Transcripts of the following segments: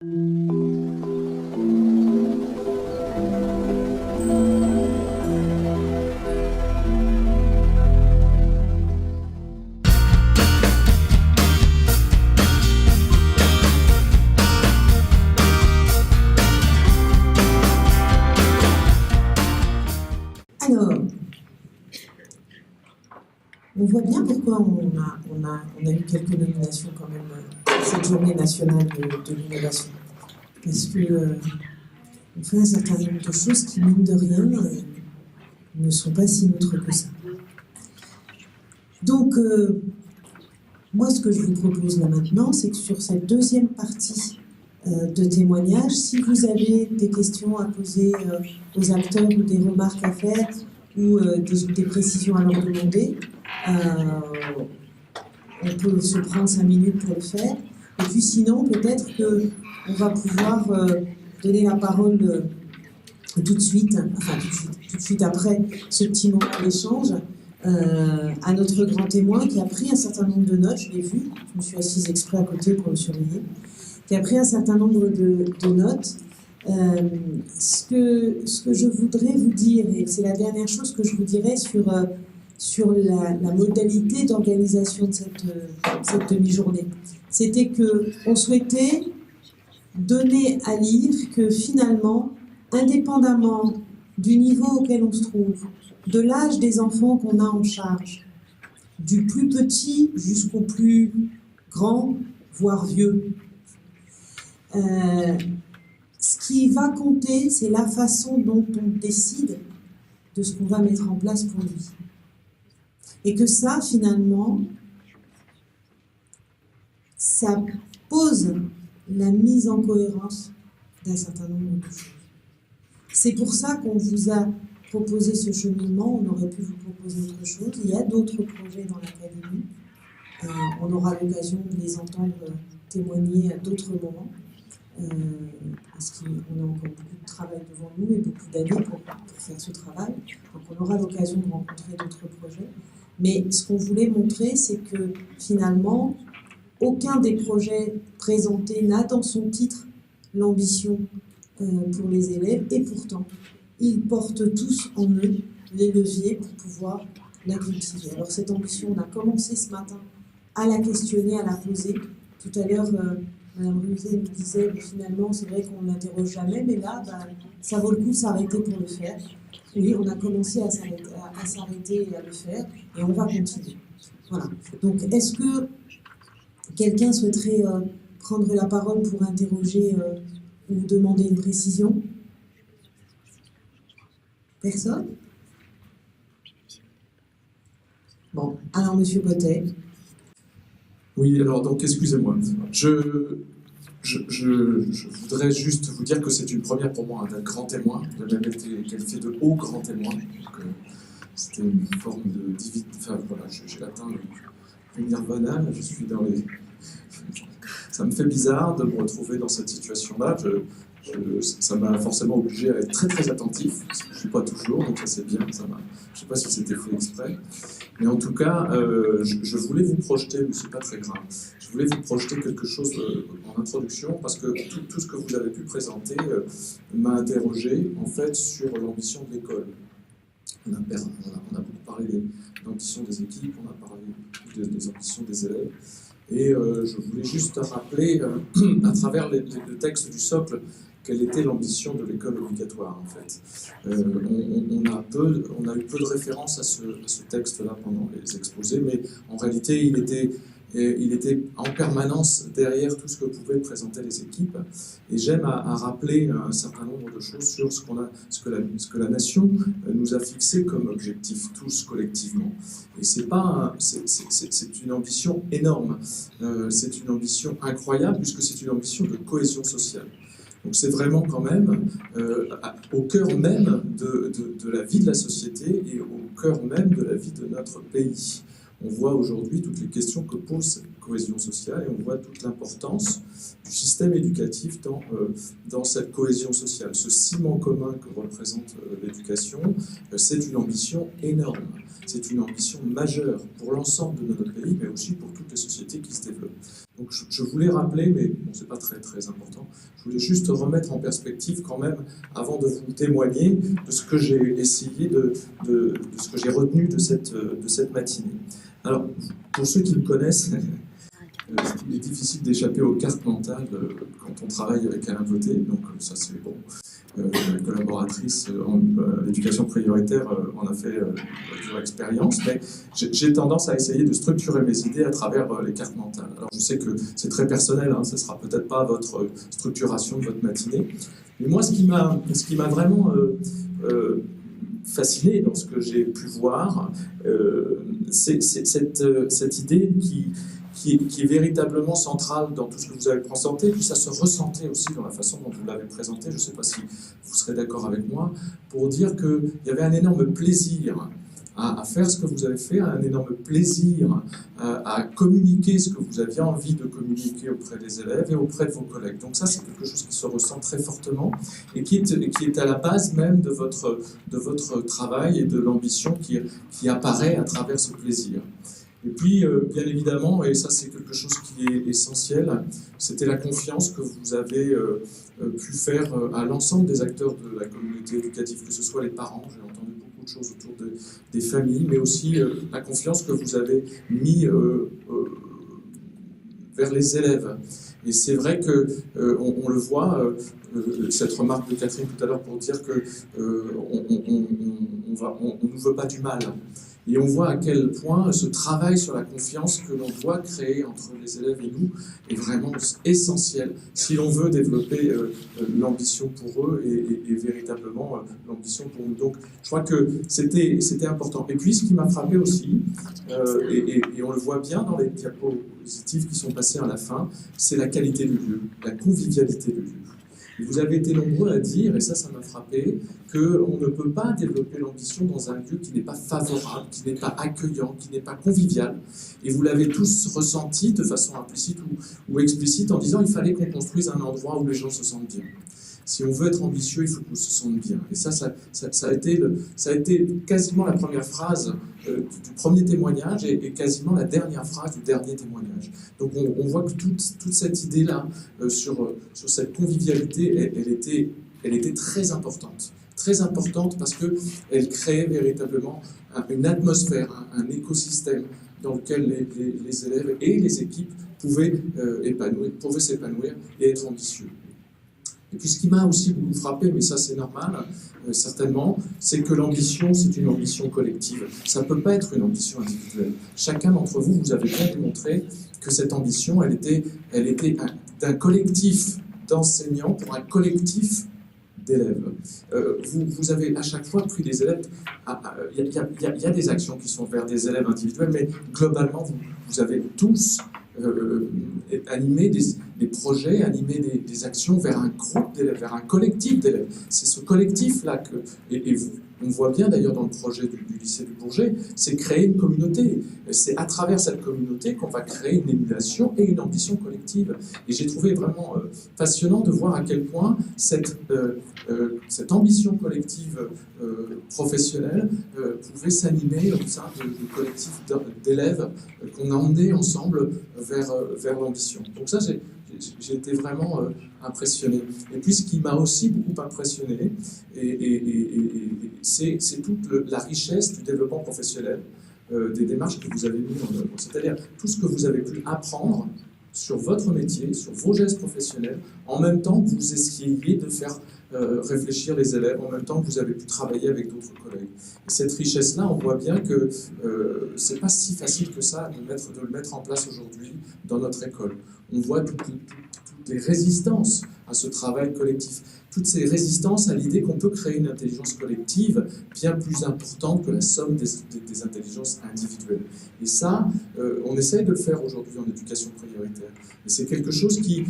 Alors, on voit bien pourquoi on a eu quelques nominations quand même cette journée nationale de l'innovation. Parce que on fait un certain nombre de choses qui, mine de rien, ne sont pas si neutres que ça. Donc, moi, ce que je vous propose là maintenant, c'est que sur cette deuxième partie de témoignages, si vous avez des questions à poser aux acteurs ou des remarques à faire ou des précisions à leur demander, on peut se prendre 5 minutes pour le faire. Et puis sinon, peut-être qu'on va pouvoir donner la parole tout de suite après ce petit moment d'échange, à notre grand témoin qui a pris un certain nombre de notes, je l'ai vu, je me suis assise exprès à côté pour le surveiller, qui a pris un certain nombre de notes. Ce que je voudrais vous dire, et c'est la dernière chose que je vous dirais sur la modalité d'organisation de cette demi-journée, c'était qu'on souhaitait donner à lire que finalement, indépendamment du niveau auquel on se trouve, de l'âge des enfants qu'on a en charge, du plus petit jusqu'au plus grand, voire vieux, ce qui va compter, c'est la façon dont on décide de ce qu'on va mettre en place pour lui. Et que ça, finalement, ça pose la mise en cohérence d'un certain nombre de choses. C'est pour ça qu'on vous a proposé ce cheminement. On aurait pu vous proposer autre chose. Il y a d'autres projets dans l'académie. On aura l'occasion de les entendre témoigner à d'autres moments. Parce qu'on a encore beaucoup de travail devant nous et beaucoup d'années pour faire ce travail. Donc on aura l'occasion de rencontrer d'autres projets. Mais ce qu'on voulait montrer, c'est que finalement, aucun des projets présentés n'a dans son titre l'ambition pour les élèves, et pourtant, ils portent tous en eux les leviers pour pouvoir la cultiver. Alors cette ambition, on a commencé ce matin à la questionner, à la poser. Tout à l'heure, Mme Ruzet nous disait, finalement, c'est vrai qu'on ne l'interroge jamais, mais là, ça vaut le coup de s'arrêter pour le faire. Oui, on a commencé à s'arrêter et à le faire, et on va continuer. Voilà. Donc, est-ce que quelqu'un souhaiterait prendre la parole pour interroger ou demander une précision? Personne? Bon, alors Monsieur Bottet. Oui, alors donc excusez-moi. Je voudrais juste vous dire que c'est une première pour moi d'être grand témoin, de la même qualité de haut grand témoin. C'était une forme de divinité. Enfin voilà, j'ai atteint le nirvana, je suis dans les. Ça me fait bizarre de me retrouver dans cette situation-là. Ça m'a forcément obligé à être très très attentif, parce que je ne suis pas toujours, donc ça c'est bien. Je ne sais pas si c'était fait exprès. Mais en tout cas, je voulais vous projeter, mais ce n'est pas très grave, je voulais vous projeter quelque chose en introduction, parce que tout ce que vous avez pu présenter m'a interrogé en fait sur l'ambition de l'école. On a beaucoup parlé de l'ambition des équipes, on a parlé des ambitions des élèves. Et je voulais juste rappeler, à travers le texte du socle, quelle était l'ambition de l'école obligatoire, en fait. On a eu peu de références à ce texte-là pendant les exposés, mais en réalité, il était en permanence derrière tout ce que pouvaient présenter les équipes. Et j'aime à rappeler un certain nombre de choses sur ce que la nation nous a fixé comme objectif, tous collectivement. Et c'est une ambition énorme. C'est une ambition incroyable, puisque c'est une ambition de cohésion sociale. Donc c'est vraiment quand même au cœur même de la vie de la société et au cœur même de la vie de notre pays. On voit aujourd'hui toutes les questions que pose cohésion sociale, et on voit toute l'importance du système éducatif dans cette cohésion sociale. Ce ciment commun que représente l'éducation, c'est une ambition énorme, c'est une ambition majeure pour l'ensemble de notre pays, mais aussi pour toutes les sociétés qui se développent. Donc je voulais rappeler, mais bon, c'est pas très très important, je voulais juste remettre en perspective quand même, avant de vous témoigner de ce que j'ai essayé de ce que j'ai retenu de cette matinée. Alors, pour ceux qui me connaissent, il est difficile d'échapper aux cartes mentales quand on travaille avec Alain Vauté, donc ça c'est bon. La collaboratrice en éducation prioritaire en a fait dure expérience, mais j'ai tendance à essayer de structurer mes idées à travers les cartes mentales. Alors je sais que c'est très personnel, hein, ce ne sera peut-être pas votre structuration de votre matinée, mais moi ce qui m'a vraiment fasciné dans ce que j'ai pu voir, c'est cette idée qui est véritablement centrale dans tout ce que vous avez présenté, puis ça se ressentait aussi dans la façon dont vous l'avez présenté, je ne sais pas si vous serez d'accord avec moi, pour dire qu'il y avait un énorme plaisir à faire ce que vous avez fait, un énorme plaisir à communiquer ce que vous aviez envie de communiquer auprès des élèves et auprès de vos collègues. Donc ça, c'est quelque chose qui se ressent très fortement et qui est à la base même de votre travail et de l'ambition qui apparaît à travers ce plaisir. Et puis, bien évidemment, et ça c'est quelque chose qui est essentiel, c'était la confiance que vous avez pu faire à l'ensemble des acteurs de la communauté éducative, que ce soit les parents, j'ai entendu beaucoup de choses autour des familles, mais aussi la confiance que vous avez mis vers les élèves. Et c'est vrai que on le voit, cette remarque de Catherine tout à l'heure pour dire que on ne veut pas du mal. Et on voit à quel point ce travail sur la confiance que l'on doit créer entre les élèves et nous est vraiment essentiel si l'on veut développer l'ambition pour eux et véritablement l'ambition pour nous. Donc je crois que c'était important. Et puis ce qui m'a frappé aussi, et on le voit bien dans les diapositives qui sont passées à la fin, c'est la qualité du lieu, la convivialité du lieu. Et vous avez été nombreux à dire, et ça m'a frappé, qu'on ne peut pas développer l'ambition dans un lieu qui n'est pas favorable, qui n'est pas accueillant, qui n'est pas convivial. Et vous l'avez tous ressenti de façon implicite ou explicite en disant qu'il fallait qu'on construise un endroit où les gens se sentent bien. Si on veut être ambitieux, il faut qu'on se sente bien. Et ça a été quasiment la première phrase du premier témoignage et quasiment la dernière phrase du dernier témoignage. Donc on voit que toute cette idée-là sur cette convivialité, elle était très importante. Très importante parce qu'elle créait véritablement une atmosphère, un écosystème dans lequel les élèves et les équipes pouvaient s'épanouir et être ambitieux. Et puis ce qui m'a aussi beaucoup frappé, mais ça c'est normal, certainement, c'est que l'ambition, c'est une ambition collective. Ça ne peut pas être une ambition individuelle. Chacun d'entre vous, vous avez bien démontré que cette ambition, elle était d'un collectif d'enseignants pour un collectif d'élèves. Vous avez à chaque fois pris des élèves, il y a des actions qui sont vers des élèves individuels, mais globalement, vous avez tous animé des projets, animé des actions vers un groupe d'élèves, vers un collectif d'élèves. C'est ce collectif-là on voit bien d'ailleurs dans le projet du lycée du Bourget, c'est créer une communauté. C'est à travers cette communauté qu'on va créer une émulation et une ambition collective. Et j'ai trouvé vraiment passionnant de voir à quel point cette ambition collective professionnelle pouvait s'animer au sein de collectifs d'élèves qu'on a emmenés ensemble vers l'ambition. Donc ça, j'ai été vraiment impressionné. Et puis ce qui m'a aussi beaucoup impressionné, c'est toute la richesse du développement professionnel, des démarches que vous avez mises en œuvre. C'est-à-dire tout ce que vous avez pu apprendre sur votre métier, sur vos gestes professionnels, en même temps que vous essayiez de faire réfléchir les élèves, en même temps que vous avez pu travailler avec d'autres collègues. Et cette richesse-là, on voit bien que c'est pas si facile que ça de le mettre en place aujourd'hui dans notre école. On voit toutes les résistances à ce travail collectif, toutes ces résistances à l'idée qu'on peut créer une intelligence collective bien plus importante que la somme des intelligences individuelles. Et ça, on essaye de le faire aujourd'hui en éducation prioritaire. Et c'est quelque chose qui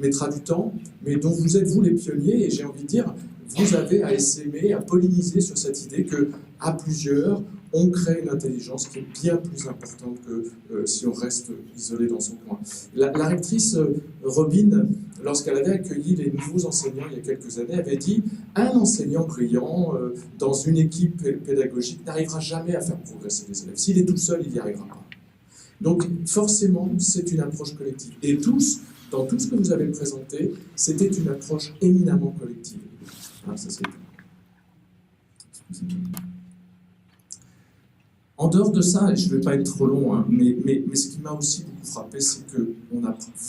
mettra du temps, mais dont vous êtes, vous, les pionniers, et j'ai envie de dire, vous avez à essaimer, à polliniser sur cette idée qu'à plusieurs, on crée une intelligence qui est bien plus importante que si on reste isolé dans son coin. La rectrice Robin, lorsqu'elle avait accueilli les nouveaux enseignants il y a quelques années, avait dit « Un enseignant brillant dans une équipe pédagogique n'arrivera jamais à faire progresser les élèves. S'il est tout seul, il n'y arrivera pas. » Donc forcément, c'est une approche collective. Et tous, dans tout ce que vous avez présenté, c'était une approche éminemment collective. Ah, ça, c'est... En dehors de ça, et je ne vais pas être trop long, hein, mais ce qui m'a aussi beaucoup frappé, c'est que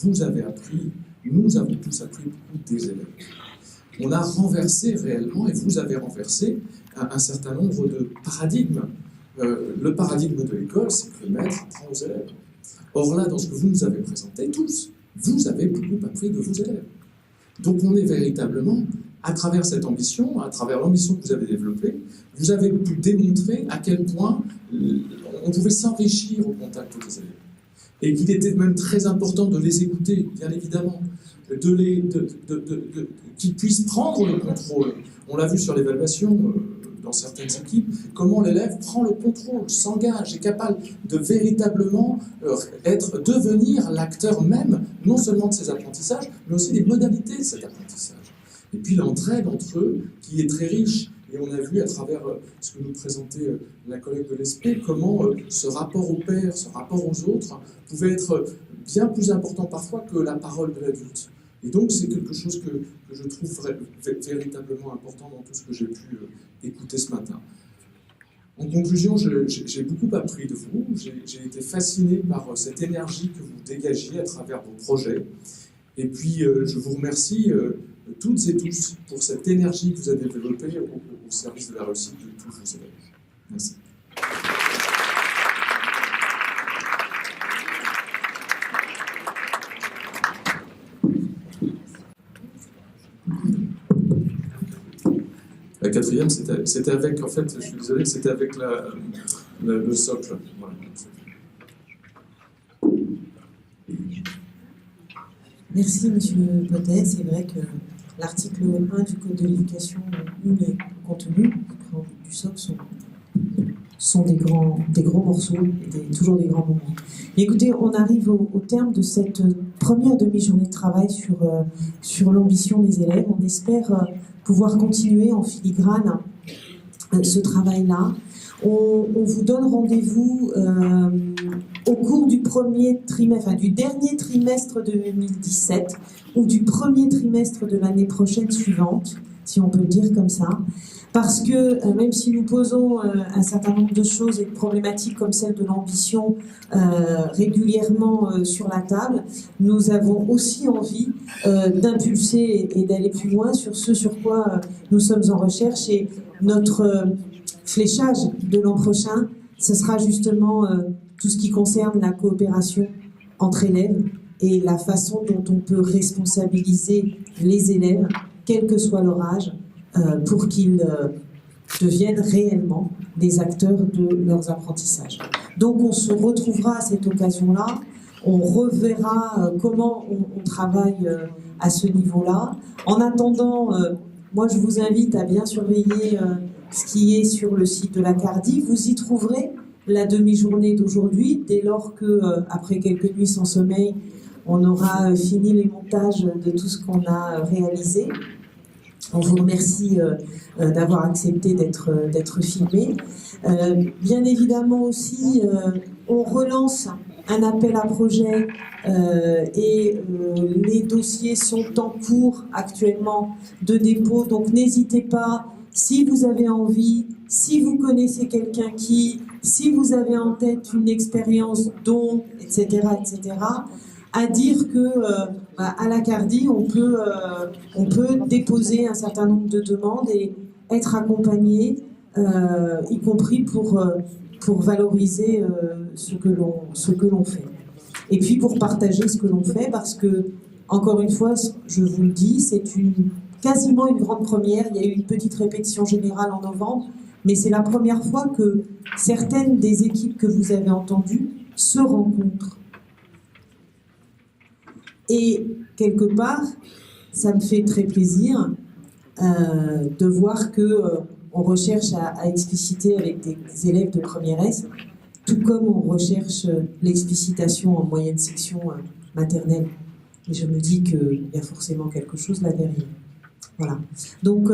vous avez appris, nous avons tous appris beaucoup des élèves. On a renversé réellement, et vous avez renversé, un certain nombre de paradigmes. Le paradigme de l'école, c'est que le maître apprend aux élèves. Or là, dans ce que vous nous avez présenté, tous, vous avez beaucoup appris de vos élèves. Donc on est véritablement, à travers cette ambition, à travers l'ambition que vous avez développée, vous avez pu démontrer à quel point on pouvait s'enrichir au contact des élèves. Et qu'il était même très important de les écouter, bien évidemment, qu'ils puissent prendre le contrôle. On l'a vu sur l'évaluation dans certaines équipes, comment l'élève prend le contrôle, s'engage, est capable de véritablement devenir l'acteur même, non seulement de ses apprentissages, mais aussi des modalités de cet apprentissage. Et puis l'entraide entre eux, qui est très riche. Et on a vu à travers ce que nous présentait la collègue de l'ESP, comment ce rapport au père, ce rapport aux autres, pouvait être bien plus important parfois que la parole de l'adulte. Et donc c'est quelque chose que je trouve véritablement important dans tout ce que j'ai pu écouter ce matin. En conclusion, j'ai beaucoup appris de vous, j'ai été fasciné par cette énergie que vous dégagez à travers vos projets. Et puis je vous remercie toutes et tous pour cette énergie que vous avez développée au service de la réussite de tous vos élèves. Merci. La quatrième, c'était avec, en fait, je suis désolé, c'était avec le socle. Voilà. Merci, Monsieur Potet. C'est vrai que l'article 1 du Code de l'éducation ou les contenus du socle sont des gros morceaux, toujours des grands moments. Et écoutez, on arrive au terme de cette première demi-journée de travail sur l'ambition des élèves. On espère pouvoir continuer en filigrane ce travail-là. On vous donne rendez-vous au cours du du dernier trimestre de 2017 ou du premier trimestre de l'année prochaine suivante, si on peut le dire comme ça. Parce que même si nous posons un certain nombre de choses et de problématiques comme celle de l'ambition régulièrement sur la table, nous avons aussi envie d'impulser et d'aller plus loin sur ce sur quoi nous sommes en recherche. Et notre fléchage de l'an prochain, ce sera justement tout ce qui concerne la coopération entre élèves et la façon dont on peut responsabiliser les élèves, quel que soit leur âge, pour qu'ils deviennent réellement des acteurs de leurs apprentissages. Donc on se retrouvera à cette occasion-là, on reverra comment on travaille à ce niveau-là. En attendant, moi je vous invite à bien surveiller ce qui est sur le site de la CARDI. Vous y trouverez la demi-journée d'aujourd'hui, dès lors que, après quelques nuits sans sommeil, on aura fini les montages de tout ce qu'on a réalisé. On vous remercie d'avoir accepté d'être filmé. Bien évidemment aussi, on relance un appel à projet et les dossiers sont en cours actuellement de dépôt. Donc n'hésitez pas, si vous avez envie, si vous connaissez quelqu'un si vous avez en tête une expérience dont, etc., à dire que à la CARDI, on peut déposer un certain nombre de demandes et être accompagné, y compris pour valoriser ce que l'on fait. Et puis pour partager ce que l'on fait, parce que, encore une fois, je vous le dis, c'est quasiment une grande première. Il y a eu une petite répétition générale en novembre, mais c'est la première fois que certaines des équipes que vous avez entendues se rencontrent. Et quelque part, ça me fait très plaisir de voir que on recherche à expliciter avec des élèves de première S, tout comme on recherche l'explicitation en moyenne section maternelle. Et je me dis qu'il y a forcément quelque chose là derrière. Voilà. Donc,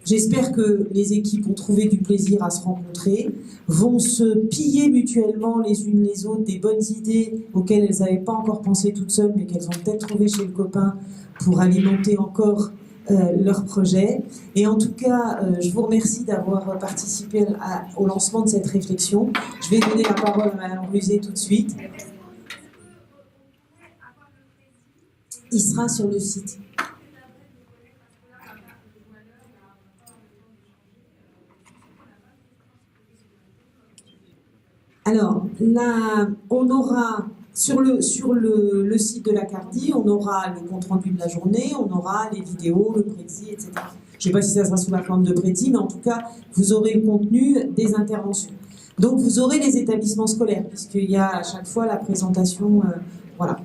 j'espère que les équipes ont trouvé du plaisir à se rencontrer, vont se piller mutuellement les unes les autres des bonnes idées auxquelles elles n'avaient pas encore pensé toutes seules, mais qu'elles ont peut-être trouvées chez le copain pour alimenter encore leur projet. Et en tout cas, je vous remercie d'avoir participé au lancement de cette réflexion. Je vais donner la parole à Madame Rusé tout de suite. Il sera sur le site. Alors, là, on aura sur le site de la CARDI, on aura le compte-rendu de la journée, on aura les vidéos, le prédit, etc. Je ne sais pas si ça sera sous la forme de prédit, mais en tout cas, vous aurez le contenu des interventions. Donc, vous aurez les établissements scolaires, puisqu'il y a à chaque fois la présentation voilà,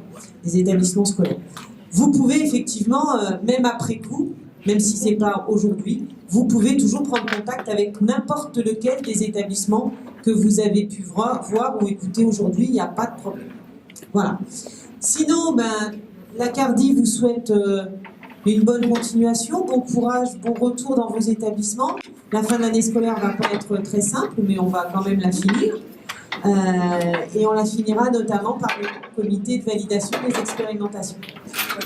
des établissements scolaires. Vous pouvez effectivement, même après coup, même si ce n'est pas aujourd'hui, vous pouvez toujours prendre contact avec n'importe lequel des établissements que vous avez pu voir ou écouter aujourd'hui, il n'y a pas de problème. Voilà. Sinon, la CARDI vous souhaite une bonne continuation, bon courage, bon retour dans vos établissements. La fin de l'année scolaire ne va pas être très simple, mais on va quand même la finir. Et on la finira notamment par le comité de validation des expérimentations.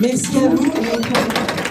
Merci à vous.